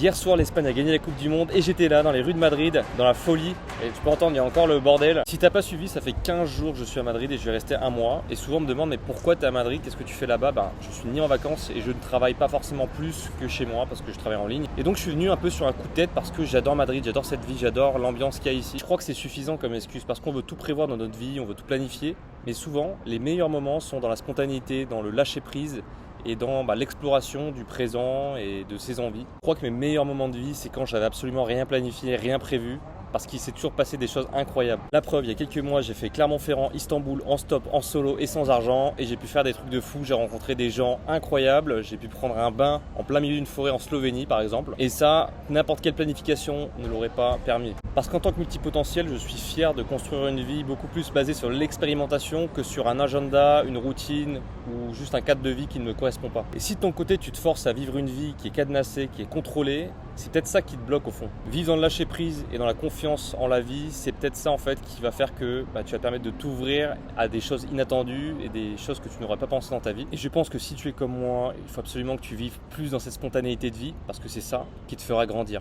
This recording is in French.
Hier soir, l'Espagne a gagné la Coupe du Monde et j'étais là dans les rues de Madrid, dans la folie. Et tu peux entendre, il y a encore le bordel. Si t'as pas suivi, ça fait 15 jours que je suis à Madrid et je vais rester un mois. Et souvent on me demande, mais pourquoi t'es à Madrid? Qu'est-ce que tu fais là-bas? Je suis ni en vacances et je ne travaille pas forcément plus que chez moi parce que je travaille en ligne. Et donc je suis venu un peu sur un coup de tête parce que j'adore Madrid, j'adore cette vie, j'adore l'ambiance qu'il y a ici. Je crois que c'est suffisant comme excuse parce qu'on veut tout prévoir dans notre vie, on veut tout planifier. Mais souvent, les meilleurs moments sont dans la spontanéité, dans le lâcher-prise et dans l'exploration du présent et de ses envies. Je crois que mes meilleurs moments de vie, c'est quand j'avais absolument rien planifié, rien prévu, parce qu'il s'est toujours passé des choses incroyables. La preuve, il y a quelques mois, j'ai fait Clermont-Ferrand, Istanbul, en stop, en solo et sans argent, et j'ai pu faire des trucs de fou, j'ai rencontré des gens incroyables, j'ai pu prendre un bain en plein milieu d'une forêt en Slovénie par exemple, et ça, n'importe quelle planification ne l'aurait pas permis. Parce qu'en tant que multipotentiel, je suis fier de construire une vie beaucoup plus basée sur l'expérimentation que sur un agenda, une routine ou juste un cadre de vie qui ne me correspond pas. Et si de ton côté, tu te forces à vivre une vie qui est cadenassée, qui est contrôlée, c'est peut-être ça qui te bloque au fond. Vivre dans le lâcher prise et dans la confiance en la vie, c'est peut-être ça en fait qui va faire que tu vas permettre de t'ouvrir à des choses inattendues et des choses que tu n'aurais pas pensé dans ta vie. Et je pense que si tu es comme moi, il faut absolument que tu vives plus dans cette spontanéité de vie parce que c'est ça qui te fera grandir.